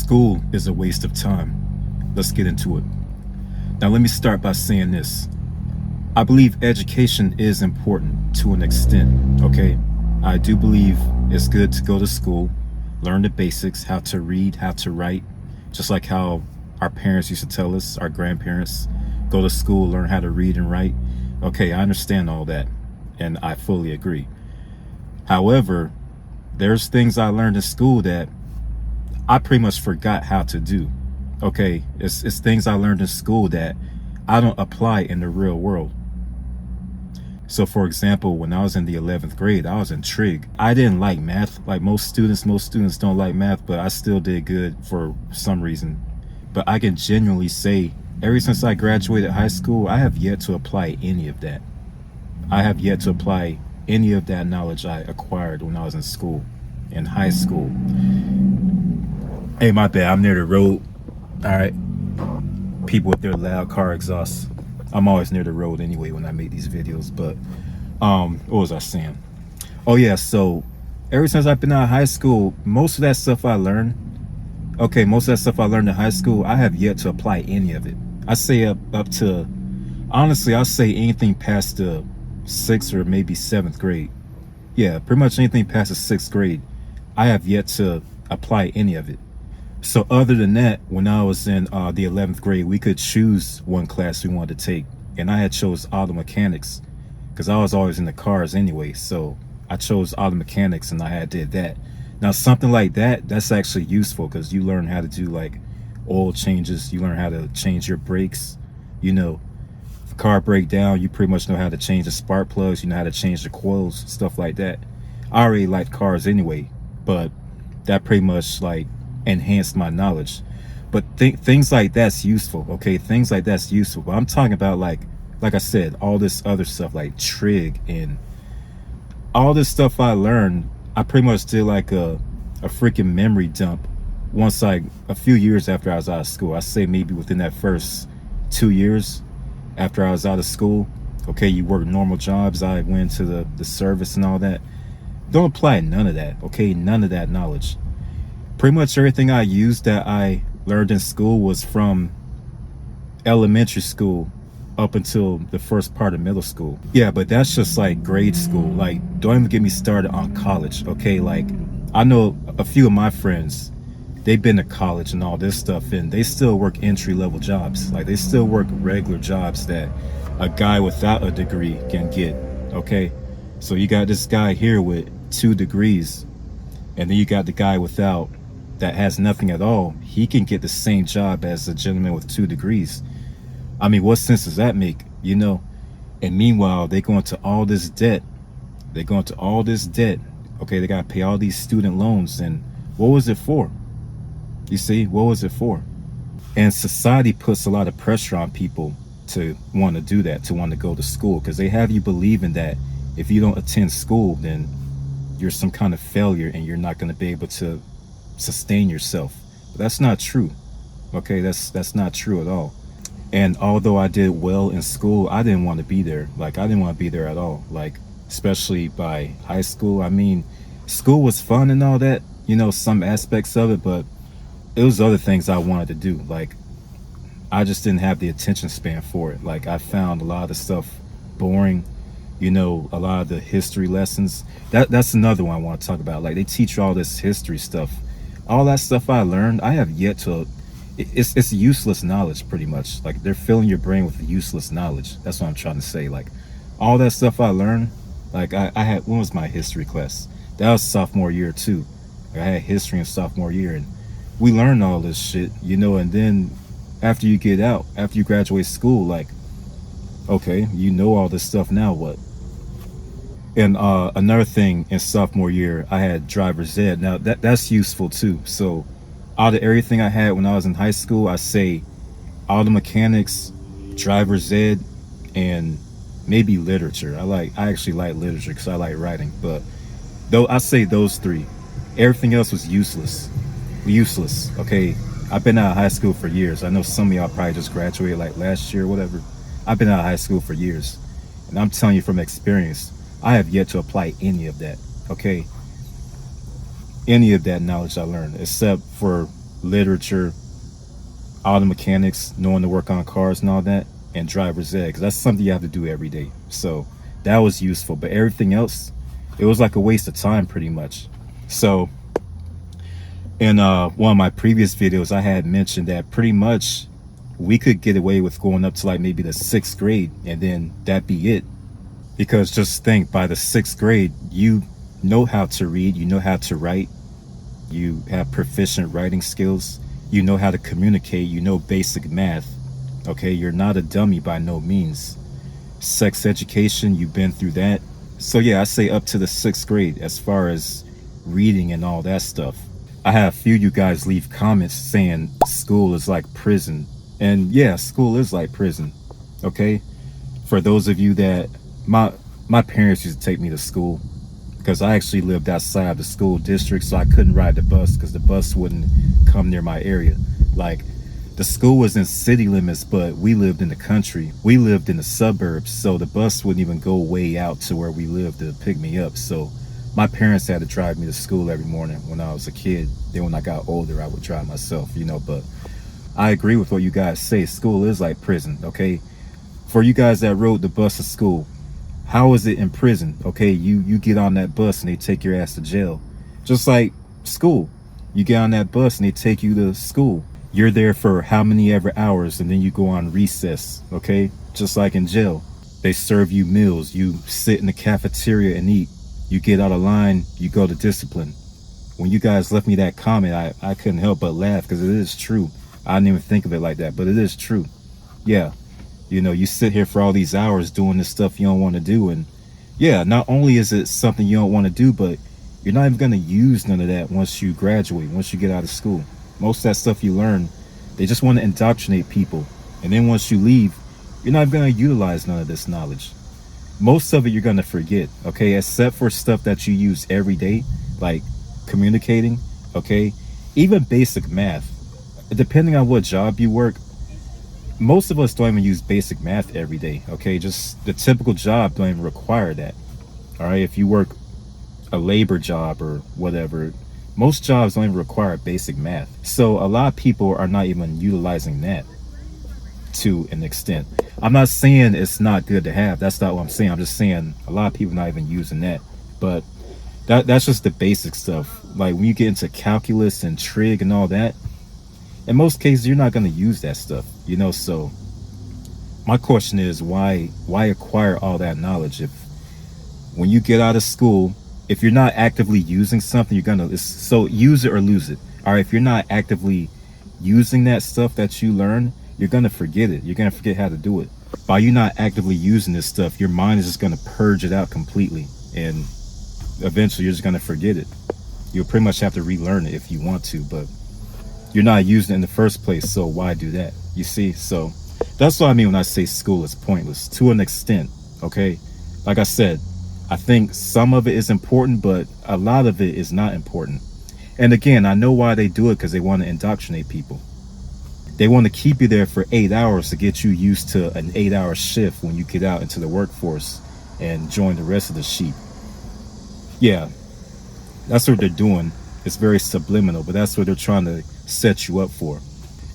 School is a waste of time. Let's get into it. Now, let me start by saying this. I believe education is important to an extent, okay? I do believe it's good to go to school, learn the basics, how to read, how to write, just like how our parents used to tell us, our grandparents, go to school, learn how to read and write. Okay, I understand all that, and I fully agree. However, there's things I learned in school that I pretty much forgot how to do. Okay, it's things I learned in school that I don't apply in the real world. So for example, when I was in the 11th grade, I was in trig. I didn't like math. Like most students don't like math, but I still did good for some reason. But I can genuinely say, ever since I graduated high school, I have yet to apply any of that. I have yet to apply any of that knowledge I acquired when I was in school, in high school. Hey, my bad, I'm near the road. All right, people with their loud car exhausts. I'm always near the road anyway when I make these videos. But what was I saying? Oh yeah, so ever since I've been out of high school, most of that stuff I learned, most of that stuff I learned in high school, I have yet to apply any of it. I say up to, honestly, I'll say anything past the 6th or maybe 7th grade. Yeah, pretty much anything past the 6th grade, I have yet to apply any of it. So other than that, when I was in the 11th grade, we could choose one class we wanted to take. And I had chose auto mechanics because I was always in the cars anyway. So I chose auto mechanics and I did that. Now, something like that, that's actually useful because you learn how to do like oil changes. You learn how to change your brakes. You know, if a car break down, you pretty much know how to change the spark plugs. You know how to change the coils, stuff like that. I already liked cars anyway, but that pretty much like enhanced my knowledge. But things like that's useful. Okay, things like that's useful. But I'm talking about like I said, all this other stuff like trig and all this stuff I learned. I pretty much did like a freaking memory dump once a few years after I was out of school. I say maybe within that first 2 years after I was out of school. Okay, you work normal jobs. I went to the service and all that. Don't apply none of that. Okay, none of that knowledge. Pretty much everything I used that I learned in school was from elementary school up until the first part of middle school. Yeah, but that's just like grade school. Like, don't even get me started on college. Okay, like I know a few of my friends, they've been to college and all this stuff, and they still work entry-level jobs. Like they still work regular jobs that a guy without a degree can get. Okay, so you got this guy here with 2 degrees, and then you got the guy without, that has nothing at all. He can get the same job as a gentleman with 2 degrees. I mean, what sense does that make? You know? And meanwhile, they go into all this debt. They go into all this debt. Okay, they got to pay all these student loans. And what was it for? You see, what was it for? And society puts a lot of pressure on people to want to do that, to want to go to school, because they have you believing that if you don't attend school, then you're some kind of failure and you're not going to be able to sustain yourself. But that's not true. Okay, that's not true at all. And although I did well in school, I didn't want to be there. Like, I didn't want to be there at all. Like, especially by high school. I mean, school was fun and all that, you know, some aspects of it, but it was other things I wanted to do. Like, I just didn't have the attention span for it. Like, I found a lot of the stuff boring. You know, a lot of the history lessons. That's another one I want to talk about. Like, they teach you all this history stuff. All that stuff I learned, I have yet to. It's useless knowledge, pretty much. Like, they're filling your brain with useless knowledge. That's what I'm trying to say. Like, all that stuff I learned, like I had, when was my history class? That was sophomore year too. Like, I had history in sophomore year, and we learned all this shit, you know. And then after you get out, after you graduate school, like, okay, you know all this stuff, now what? And another thing, in sophomore year, I had driver's ed. Now that's useful too. So out of everything I had when I was in high school, I say auto mechanics, driver's ed, and maybe literature. I actually like literature because I like writing. But though I say those 3, everything else was useless. Okay, I've been out of high school for years. I know some of y'all probably just graduated like last year or whatever. I've been out of high school for years, and I'm telling you from experience, I have yet to apply any of that. Okay, any of that knowledge I learned, except for literature, auto mechanics, knowing to work on cars and all that, and driver's ed, because that's something you have to do every day. So that was useful. But everything else, it was like a waste of time pretty much. So in one of my previous videos, I had mentioned that pretty much we could get away with going up to like maybe the 6th grade and then that be it. Because just think, by the 6th grade, you know how to read, you know how to write, you have proficient writing skills, you know how to communicate, you know basic math. Okay, you're not a dummy by no means. Sex education, you've been through that. So yeah, I say up to the 6th grade as far as reading and all that stuff. I have a few of you guys leave comments saying school is like prison. And yeah, school is like prison. Okay? For those of you that my parents used to take me to school because I actually lived outside the school district, so I couldn't ride the bus because the bus wouldn't come near my area. Like, the school was in city limits, but we lived in the country. We lived in the suburbs, so the bus wouldn't even go way out to where we lived to pick me up. So my parents had to drive me to school every morning when I was a kid. Then when I got older, I would drive myself, but I agree with what you guys say. School is like prison, okay? For you guys that rode the bus to school, how is it in prison? Okay, you get on that bus and they take your ass to jail. Just like school. You get on that bus and they take you to school. You're there for how many ever hours and then you go on recess, okay? Just like in jail. They serve you meals. You sit in the cafeteria and eat. You get out of line, you go to discipline. When you guys left me that comment, I couldn't help but laugh because it is true. I didn't even think of it like that, but it is true. Yeah. You sit here for all these hours doing this stuff you don't want to do. And yeah, not only is it something you don't want to do, but you're not even going to use none of that once you graduate, once you get out of school. Most of that stuff you learn, they just want to indoctrinate people. And then once you leave, you're not going to utilize none of this knowledge. Most of it you're going to forget, okay? Except for stuff that you use every day, like communicating, okay? Even basic math. Depending on what job you work, most of us don't even use basic math every day, okay? Just the typical job don't even require that, all right? If you work a labor job or whatever, most jobs don't even require basic math. So a lot of people are not even utilizing that to an extent. I'm not saying it's not good to have. That's not what I'm saying. I'm just saying a lot of people are not even using that. But that's just the basic stuff. Like when you get into calculus and trig and all that, in most cases, you're not going to use that stuff, so my question is, why acquire all that knowledge if when you get out of school, if you're not actively using something, so use it or lose it. All right, if you're not actively using that stuff that you learn, you're going to forget it. You're going to forget how to do it. By you not actively using this stuff, your mind is just going to purge it out completely, and eventually you're just going to forget it. You'll pretty much have to relearn it if you want to, but you're not using it in the first place, so why do that? You see? So that's what I mean when I say school is pointless, to an extent, okay? Like I said, I think some of it is important, but a lot of it is not important. And again, I know why they do it, because they want to indoctrinate people. They want to keep you there for 8 hours to get you used to an 8-hour shift when you get out into the workforce and join the rest of the sheep. Yeah, that's what they're doing. It's very subliminal, but that's what they're trying to set you up for.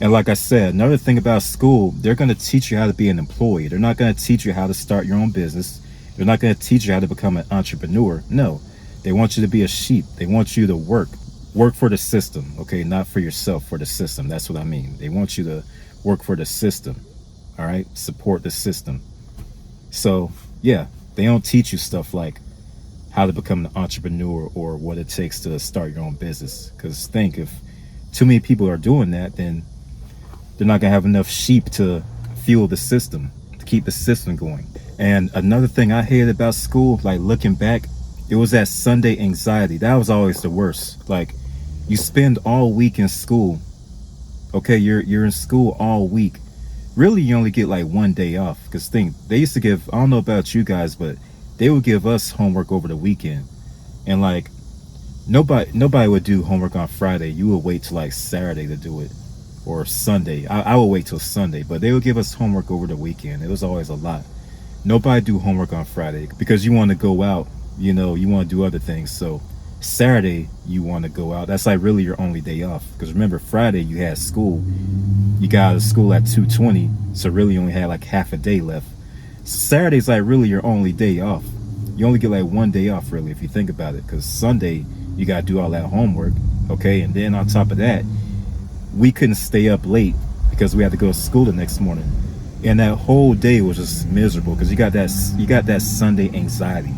And like I said, another thing about school, they're going to teach you how to be an employee. They're not going to teach you how to start your own business. They're not going to teach you how to become an entrepreneur. No, they want you to be a sheep. They want you to work for the system, okay? Not for yourself, for the system. That's what I mean. They want you to work for the system, all right? Support the system. So yeah, they don't teach you stuff like how to become an entrepreneur or what it takes to start your own business. Because think, if too many people are doing that, then they're not going to have enough sheep to fuel the system, to keep the system going. And another thing I hated about school, like looking back, it was that Sunday anxiety. That was always the worst. Like, you spend all week in school, okay? You're in school all week. Really, you only get like one day off. Because think, they used to give, I don't know about you guys, but they would give us homework over the weekend. And like, nobody would do homework on Friday. You would wait till like Saturday to do it, or Sunday. I would wait till Sunday, but they would give us homework over the weekend. It was always a lot. Nobody do homework on Friday because you want to go out, you want to do other things. So Saturday you want to go out. That's like really your only day off. Because remember, Friday you had school. You got out of school at 2:20, so really you only had like half a day left. Saturday's like really your only day off. You only get like one day off really if you think about it. Because Sunday you gotta do all that homework, okay? And then on top of that, we couldn't stay up late because we had to go to school the next morning. And that whole day was just miserable because you got that Sunday anxiety.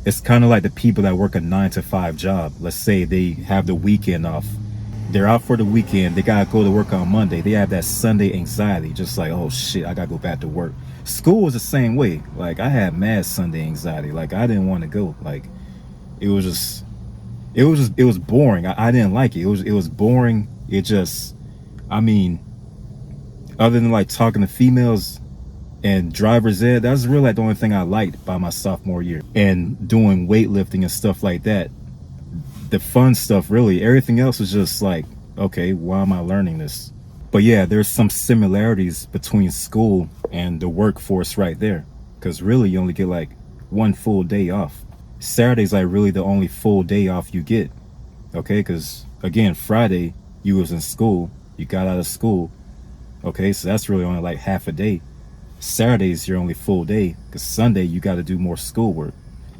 It's kind of like the people that work a 9 to 5 job. Let's say they have the weekend off. They're out for the weekend. They gotta go to work on Monday. They have that Sunday anxiety, just like, oh shit, I gotta go back to work. School was the same way. Like I had mad Sunday anxiety. Like I didn't want to go. Like it was just, it was boring. I didn't like it. It was boring. It just, I mean, other than like talking to females and driver's ed, that's really like the only thing I liked by my sophomore year. And doing weightlifting and stuff like that. The fun stuff, really, everything else was just like, okay, why am I learning this? But yeah, there's some similarities between school and the workforce right there, because really you only get like one full day off. Saturday's like really the only full day off you get, okay? Because again, Friday you was in school, you got out of school, okay, so that's really only like half a day. Saturday's your only full day, because Sunday you got to do more schoolwork.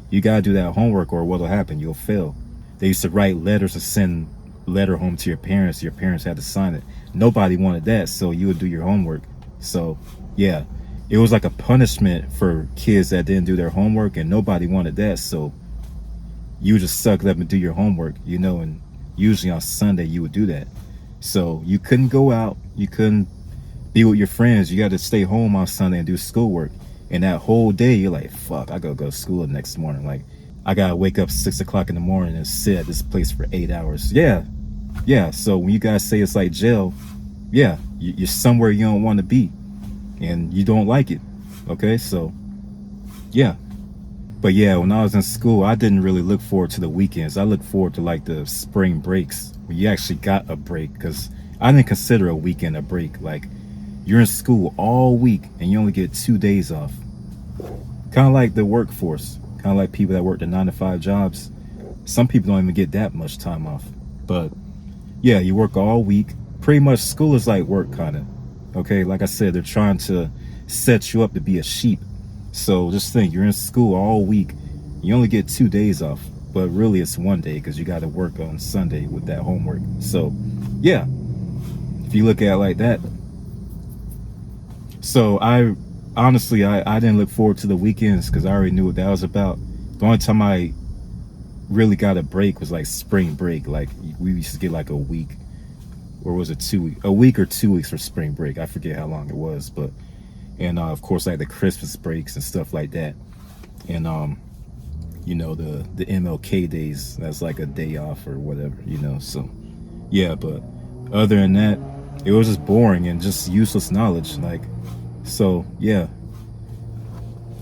You got to do that homework, or what'll happen, you'll fail. They used to write letters and send letter home to your parents. Your parents had to sign it. Nobody wanted that, so you would do your homework. So yeah, it was like a punishment for kids that didn't do their homework, and nobody wanted that, so you just suck it up and do your homework, you know. And usually on Sunday you would do that, so you couldn't go out, you couldn't be with your friends, you got to stay home on Sunday and do schoolwork. And that whole day you're like, fuck, I gotta go to school the next morning. Like I gotta wake up 6 o'clock in the morning and sit at this place for 8 hours. Yeah. So when you guys say it's like jail, yeah, you're somewhere you don't want to be and you don't like it. Okay, so yeah. But yeah, when I was in school, I didn't really look forward to the weekends. I looked forward to like the spring breaks when you actually got a break, because I didn't consider a weekend a break. Like you're in school all week and you only get 2 days off. Kind of like the workforce. Kind of like people that work the 9 to 5 jobs. Some people don't even get that much time off. But yeah, you work all week. Pretty much school is like work, kind of. Okay, like I said, they're trying to set you up to be a sheep. So just think, you're in school all week. You only get 2 days off. But really it's 1 day because you got to work on Sunday with that homework. So yeah, if you look at it like that. So I honestly, I didn't look forward to the weekends because I already knew what that was about. The only time I really got a break was like spring break. Like we used to get like a week, or was it 2 weeks? A week or 2 weeks for spring break. I forget how long it was, but and of course like the Christmas breaks and stuff like that. And you know, the MLK days, that's like a day off or whatever, you know. So yeah, but other than that, it was just boring and just useless knowledge. Like, so yeah,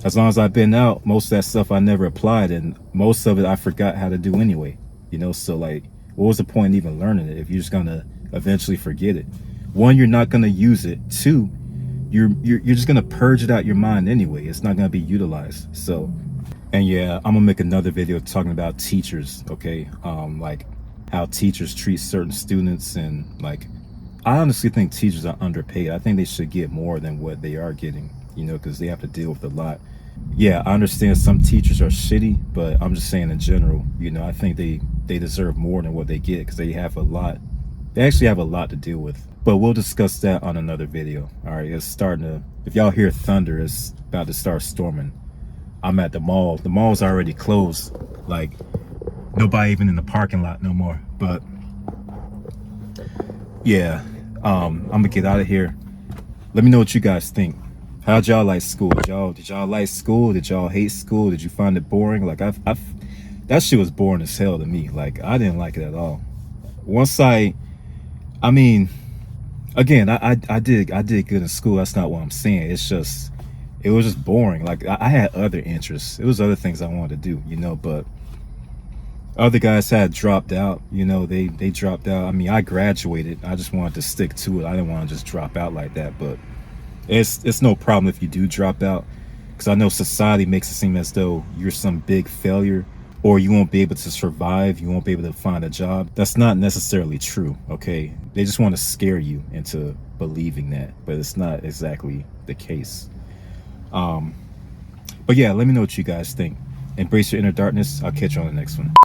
as long as I've been out, most of that stuff I never applied, and most of it I forgot how to do anyway, you know. So like, what was the point in even learning it if you're just gonna eventually forget it? One, you're not gonna use it. Two, you're just gonna purge it out your mind anyway. It's not gonna be utilized. So, and yeah, I'm gonna make another video talking about teachers, okay? Like how teachers treat certain students, and like, I honestly think teachers are underpaid. I think they should get more than what they are getting, you know, because they have to deal with a lot. Yeah, I understand some teachers are shitty, but I'm just saying in general, you know, I think they deserve more than what they get, because they have a lot. They actually have a lot to deal with. But we'll discuss that on another video. All right, it's starting to, if y'all hear thunder, it's about to start storming. I'm at the mall. The mall's already closed. Like, nobody even in the parking lot no more. But yeah, I'm gonna get out of here. Let me know what you guys think. How'd y'all like school? Did y'all like school? Did y'all hate school? Did you find it boring? Like that shit was boring as hell to me. Like I didn't like it at all. Once I mean, again, I did good in school. That's not what I'm saying. It's just, it was just boring. Like I had other interests. It was other things I wanted to do, you know, but other guys had dropped out, you know, they dropped out. I mean, I graduated. I just wanted to stick to it. I didn't want to just drop out like that. But it's no problem if you do drop out, because I know society makes it seem as though you're some big failure or you won't be able to survive, you won't be able to find a job. That's not necessarily true, okay? They just want to scare you into believing that, but it's not exactly the case. But yeah, let me know what you guys think. Embrace your inner darkness. I'll catch you on the next one.